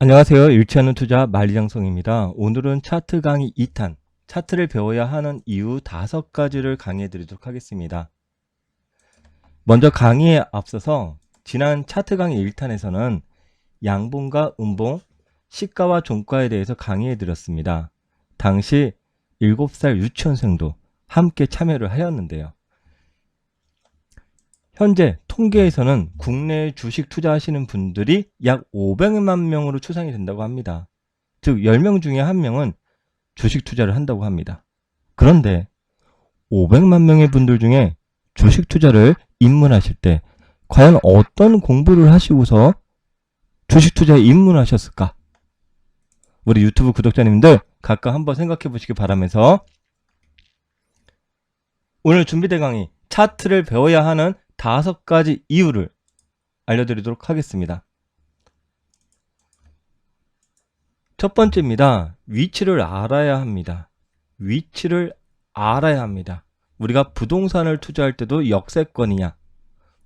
안녕하세요. 잃지 않는 투자 만리장성입니다. 오늘은 차트 강의 2탄, 차트를 배워야 하는 이유 5가지를 강의해 드리도록 하겠습니다. 먼저 강의에 앞서서 지난 차트 강의 1탄에서는 양봉과 음봉, 시가와 종가에 대해서 강의해 드렸습니다. 당시 7살 유치원생도 함께 참여를 하였는데요. 현재 통계에서는 국내 주식 투자하시는 분들이 약 500만 명으로 추산이 된다고 합니다. 즉 10명 중에 1명은 주식 투자를 한다고 합니다. 그런데 500만 명의 분들 중에 주식 투자를 입문하실 때 과연 어떤 공부를 하시고서 주식 투자에 입문하셨을까? 우리 유튜브 구독자님들 각각 한번 생각해 보시기 바라면서 오늘 준비된 강의 차트를 배워야 하는 5가지 이유를 알려드리도록 하겠습니다. 첫 번째입니다. 위치를 알아야 합니다. 위치를 알아야 합니다. 우리가 부동산을 투자할 때도 역세권이냐,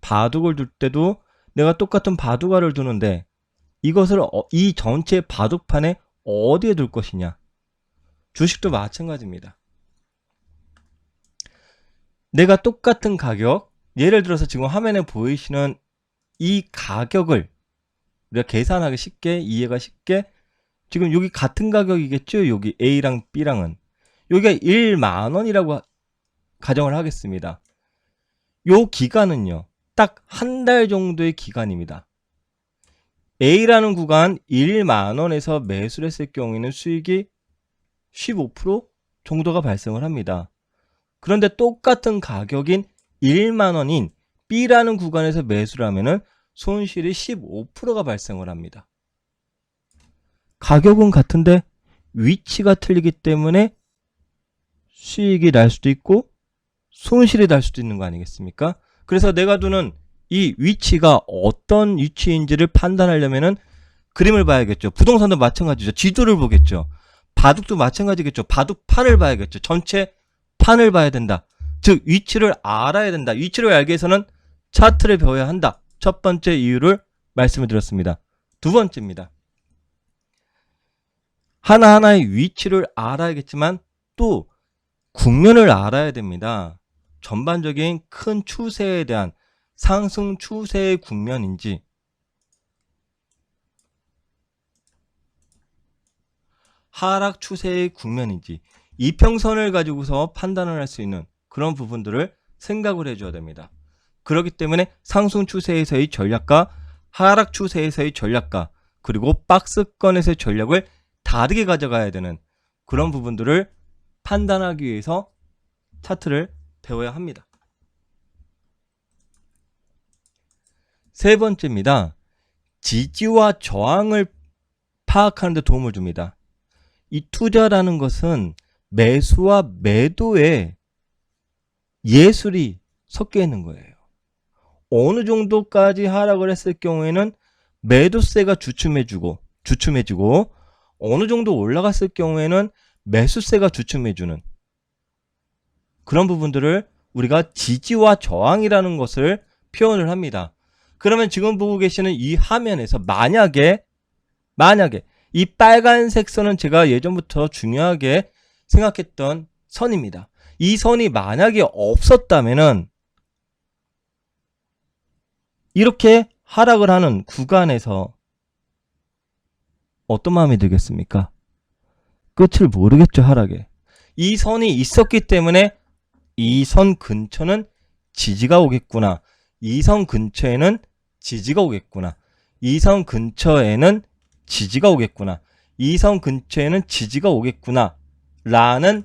바둑을 둘 때도 내가 똑같은 바둑알을 두는데 이것을 이 전체 바둑판에 어디에 둘 것이냐. 주식도 마찬가지입니다. 내가 똑같은 가격, 예를 들어서 지금 화면에 보이시는 이 가격을 우리가 계산하기 쉽게, 이해가 쉽게, 지금 여기 같은 가격이겠죠? 여기 A랑 B랑은. 여기가 1만원이라고 가정을 하겠습니다. 요 기간은요, 딱 한 달 정도의 기간입니다. A라는 구간 1만원에서 매수를 했을 경우에는 수익이 15% 정도가 발생을 합니다. 그런데 똑같은 가격인 1만원인 B라는 구간에서 매수를 하면은 손실이 15%가 발생을 합니다. 가격은 같은데 위치가 틀리기 때문에 수익이 날 수도 있고 손실이 날 수도 있는 거 아니겠습니까? 그래서 내가 두는 이 위치가 어떤 위치인지를 판단하려면은 그림을 봐야겠죠. 부동산도 마찬가지죠. 지도를 보겠죠. 바둑도 마찬가지겠죠. 바둑판을 봐야겠죠. 전체 판을 봐야 된다. 즉 위치를 알아야 된다. 위치를 알기 위해서는 차트를 배워야 한다. 첫 번째 이유를 말씀을 드렸습니다. 두 번째입니다. 하나하나의 위치를 알아야겠지만 또 국면을 알아야 됩니다. 전반적인 큰 추세에 대한 상승 추세의 국면인지 하락 추세의 국면인지 이평선을 가지고서 판단을 할 수 있는 그런 부분들을 생각을 해줘야 됩니다. 그렇기 때문에 상승 추세에서의 전략과 하락 추세에서의 전략과 그리고 박스권에서의 전략을 다르게 가져가야 되는 그런 부분들을 판단하기 위해서 차트를 배워야 합니다. 세 번째입니다. 지지와 저항을 파악하는 데 도움을 줍니다. 이 투자라는 것은 매수와 매도에 예술이 섞여 있는 거예요. 어느 정도까지 하락을 했을 경우에는 매도세가 주춤해지고 어느 정도 올라갔을 경우에는 매수세가 주춤해주는 그런 부분들을 우리가 지지와 저항이라는 것을 표현을 합니다. 그러면 지금 보고 계시는 이 화면에서 만약에 이 빨간색 선은 제가 예전부터 중요하게 생각했던 선입니다. 이 선이 만약에 없었다면은 이렇게 하락을 하는 구간에서 어떤 마음이 들겠습니까? 끝을 모르겠죠, 하락에. 이 선이 있었기 때문에 이 선 근처는 지지가 오겠구나. 이 선 근처에는 지지가 오겠구나. 이 선 근처에는 지지가 오겠구나. 이 선 근처에는 지지가 오겠구나. 라는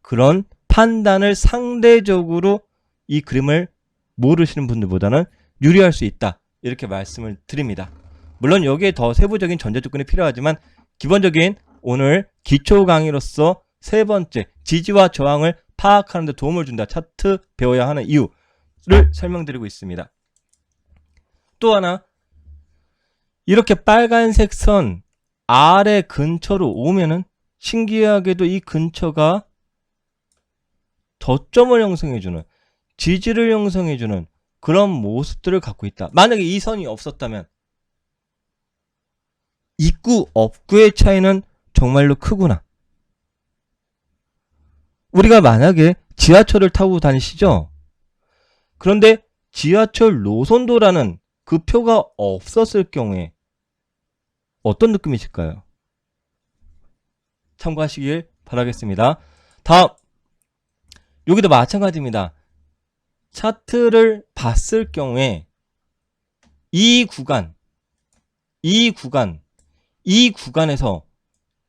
그런 판단을 상대적으로 이 그림을 모르시는 분들보다는 유리할 수 있다. 이렇게 말씀을 드립니다. 물론 여기에 더 세부적인 전제 조건이 필요하지만 기본적인 오늘 기초 강의로서 세 번째 지지와 저항을 파악하는 데 도움을 준다. 차트 배워야 하는 이유를 설명드리고 있습니다. 또 하나, 이렇게 빨간색 선 아래 근처로 오면은 신기하게도 이 근처가 저점을 형성해주는, 지지를 형성해주는 그런 모습들을 갖고 있다. 만약에 이 선이 없었다면 있구 없구의 차이는 정말로 크구나. 우리가 만약에 지하철을 타고 다니시죠? 그런데 지하철 노선도라는 그 표가 없었을 경우에 어떤 느낌이실까요? 참고하시길 바라겠습니다. 다음, 여기도 마찬가지입니다. 차트를 봤을 경우에 이 구간에서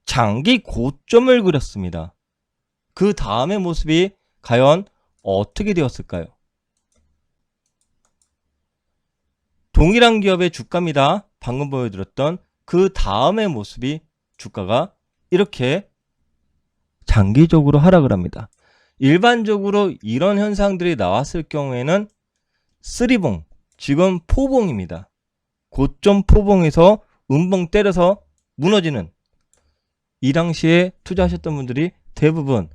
장기 고점을 그렸습니다. 그 다음의 모습이 과연 어떻게 되었을까요? 동일한 기업의 주가입니다. 방금 보여드렸던 그 다음의 모습이 주가가 이렇게 장기적으로 하락을 합니다. 일반적으로 이런 현상들이 나왔을 경우에는 쓰리봉, 지금 포봉입니다. 고점 포봉에서 음봉 때려서 무너지는, 이 당시에 투자하셨던 분들이 대부분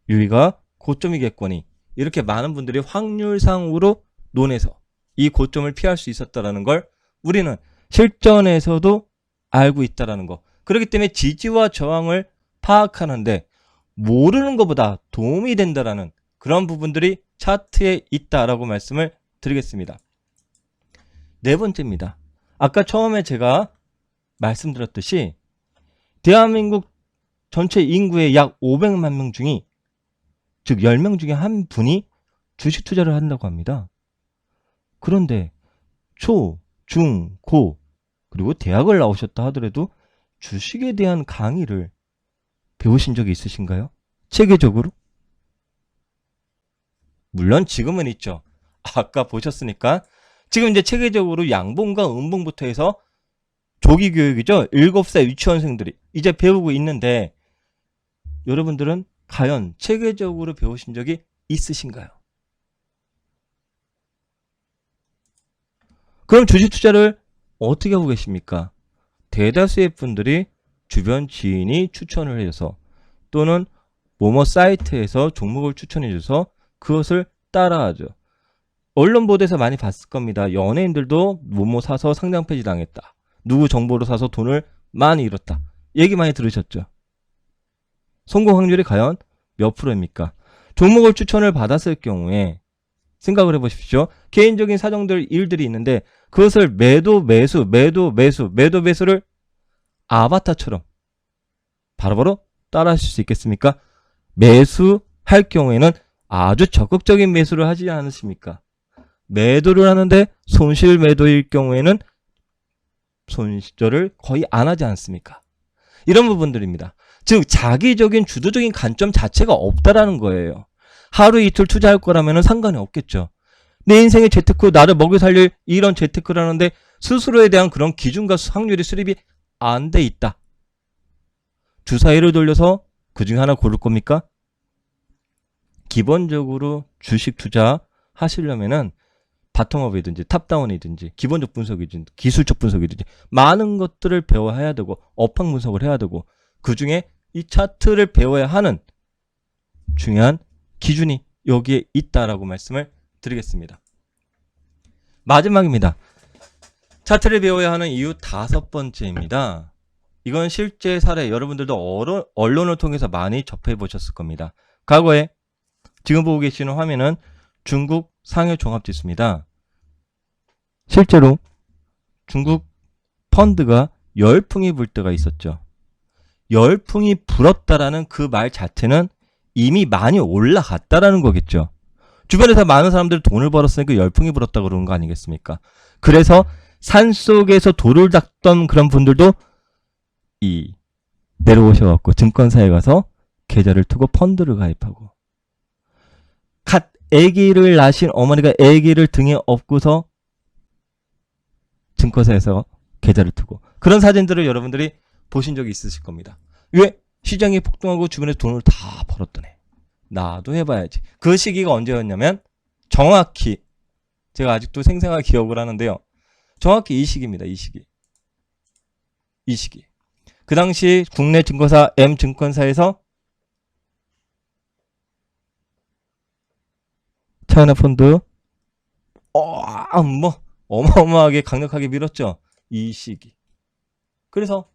여기가 고점이겠거니 이렇게 많은 분들이 확률상으로 논해서 이 고점을 피할 수 있었다는 걸 우리는 실전에서도 알고 있다는 거. 그렇기 때문에 지지와 저항을 파악하는데 모르는 것보다 도움이 된다라는 그런 부분들이 차트에 있다라고 말씀을 드리겠습니다. 네 번째입니다. 아까 처음에 제가 말씀드렸듯이 대한민국 전체 인구의 약 500만 명 중에, 즉 10명 중에 한 분이 주식 투자를 한다고 합니다. 그런데 초, 중, 고 그리고 대학을 나오셨다 하더라도 주식에 대한 강의를 배우신 적이 있으신가요? 체계적으로? 물론 지금은 있죠. 아까 보셨으니까 지금 이제 체계적으로 양봉과 음봉부터 해서 조기 교육이죠. 7살 유치원생들이 이제 배우고 있는데 여러분들은 과연 체계적으로 배우신 적이 있으신가요? 그럼 주식 투자를 어떻게 하고 계십니까? 대다수의 분들이 주변 지인이 추천을 해줘서 또는 뭐뭐 사이트에서 종목을 추천해줘서 그것을 따라하죠. 언론 보도에서 많이 봤을 겁니다. 연예인들도 뭐뭐 사서 상장 폐지 당했다. 누구 정보로 사서 돈을 많이 잃었다. 얘기 많이 들으셨죠? 성공 확률이 과연 몇 프로입니까? 종목을 추천을 받았을 경우에 생각을 해보십시오. 개인적인 사정들, 일들이 있는데 그것을 매도매수를 아바타처럼 바로바로 따라 하실 수 있겠습니까? 매수할 경우에는 아주 적극적인 매수를 하지 않으십니까? 매도를 하는데 손실 매도일 경우에는 손실을 거의 안 하지 않습니까? 이런 부분들입니다. 즉 자기적인 주도적인 관점 자체가 없다라는 거예요. 하루 이틀 투자할 거라면 상관이 없겠죠. 내 인생의 재테크, 나를 먹여 살릴 이런 재테크를 하는데 스스로에 대한 그런 기준과 확률이 수립이 안 돼 있다. 주사위를 돌려서 그 중에 하나 고를 겁니까? 기본적으로 주식 투자 하시려면은 바텀업이든지 탑다운이든지 기본적 분석이든지 기술적 분석이든지 많은 것들을 배워야 되고 업황 분석을 해야 되고 그 중에 이 차트를 배워야 하는 중요한 기준이 여기에 있다라고 말씀을 드리겠습니다. 마지막입니다. 차트를 배워야 하는 이유 5번째입니다. 이건 실제 사례, 여러분들도 언론을 통해서 많이 접해 보셨을 겁니다. 과거에 지금 보고 계시는 화면은 중국 상해 종합지수입니다. 실제로 중국 펀드가 열풍이 불 때가 있었죠. 열풍이 불었다라는 그 말 자체는 이미 많이 올라갔다라는 거겠죠. 주변에서 많은 사람들이 돈을 벌었으니까 열풍이 불었다 그러는 거 아니겠습니까? 그래서 산속에서 돌을 닦던 그런 분들도 내려오셔갖고 증권사에 가서 계좌를 트고 펀드를 가입하고, 갓 아기를 낳으신 어머니가 아기를 등에 업고서 증권사에서 계좌를 트고, 그런 사진들을 여러분들이 보신 적이 있으실 겁니다. 왜? 시장이 폭등하고 주변에서 돈을 다 벌었더니 나도 해봐야지. 그 시기가 언제였냐면 정확히 제가 아직도 생생하게 기억을 하는데요. 정확히 이 시기입니다. 이 시기. 그 당시 국내 증권사 M증권사에서 차이나 펀드 어마어마하게 강력하게 밀었죠. 이 시기. 그래서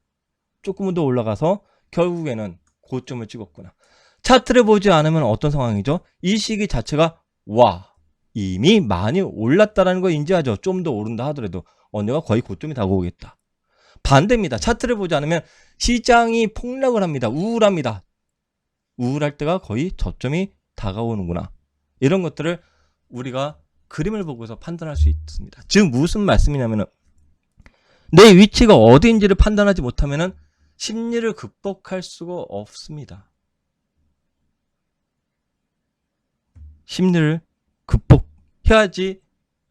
조금은 더 올라가서 결국에는 고점을 찍었구나. 차트를 보지 않으면 어떤 상황이죠? 이 시기 자체가 와 이미 많이 올랐다라는 걸 인지하죠. 좀 더 오른다 하더라도 내가 거의 고점이 다가오겠다. 반대입니다. 차트를 보지 않으면 시장이 폭락을 합니다. 우울합니다. 우울할 때가 거의 저점이 다가오는구나. 이런 것들을 우리가 그림을 보고서 판단할 수 있습니다. 즉 무슨 말씀이냐면은 내 위치가 어디인지를 판단하지 못하면은 심리를 극복할 수가 없습니다. 심리를 극복해야지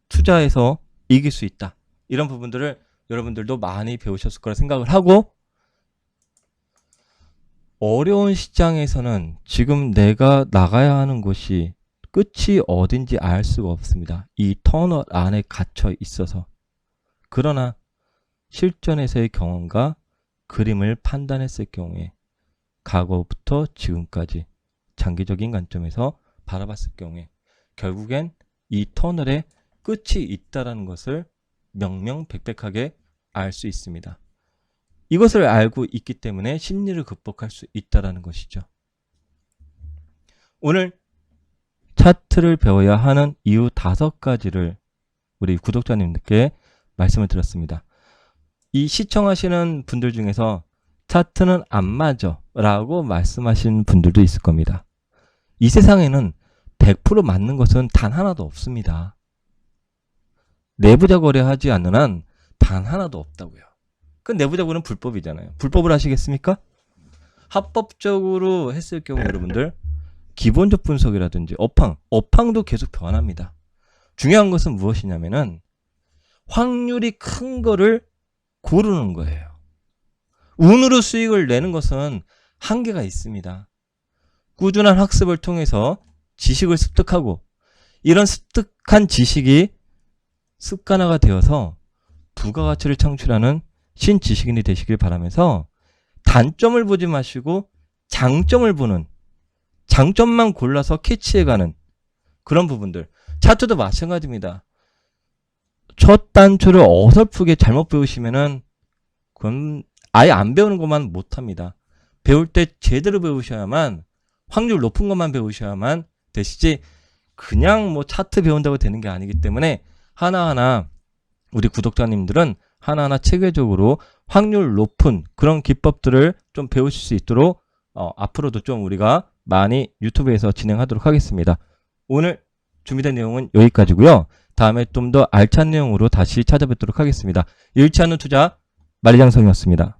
투자해서 이길 수 있다. 이런 부분들을 여러분들도 많이 배우셨을 거라 생각을 하고, 어려운 시장에서는 지금 내가 나가야 하는 곳이 끝이 어딘지 알 수가 없습니다. 이 터널 안에 갇혀 있어서. 그러나 실전에서의 경험과 그림을 판단했을 경우에 과거부터 지금까지 장기적인 관점에서 바라봤을 경우에 결국엔 이 터널에 끝이 있다는 것을 명명백백하게 알 수 있습니다. 이것을 알고 있기 때문에 심리를 극복할 수 있다는 것이죠. 오늘 차트를 배워야 하는 이유 5가지를 우리 구독자님들께 말씀을 드렸습니다. 이 시청하시는 분들 중에서 차트는 안 맞아 라고 말씀하시는 분들도 있을 겁니다. 이 세상에는 100% 맞는 것은 단 하나도 없습니다. 내부자 거래하지 않는 한 단 하나도 없다고요. 그 내부자 거래는 불법이잖아요. 불법을 하시겠습니까? 합법적으로 했을 경우 여러분들 기본적 분석이라든지 업황도 계속 변합니다. 중요한 것은 무엇이냐면은 확률이 큰 거를 고르는 거예요. 운으로 수익을 내는 것은 한계가 있습니다. 꾸준한 학습을 통해서 지식을 습득하고 이런 습득한 지식이 습관화가 되어서 부가가치를 창출하는 신지식인이 되시길 바라면서 단점을 보지 마시고 장점을 보는, 장점만 골라서 캐치해가는 그런 부분들. 차트도 마찬가지입니다. 첫 단추를 어설프게 잘못 배우시면은 그건 아예 안 배우는 것만 못합니다. 배울 때 제대로 배우셔야만, 확률 높은 것만 배우셔야만 되시지 그냥 뭐 차트 배운다고 되는 게 아니기 때문에 하나하나 우리 구독자님들은 하나하나 체계적으로 확률 높은 그런 기법들을 좀 배우실 수 있도록 앞으로도 좀 우리가 많이 유튜브에서 진행하도록 하겠습니다. 오늘 준비된 내용은 여기까지고요. 다음에 좀 더 알찬 내용으로 다시 찾아뵙도록 하겠습니다. 잃지 않는 투자 만리장성이었습니다.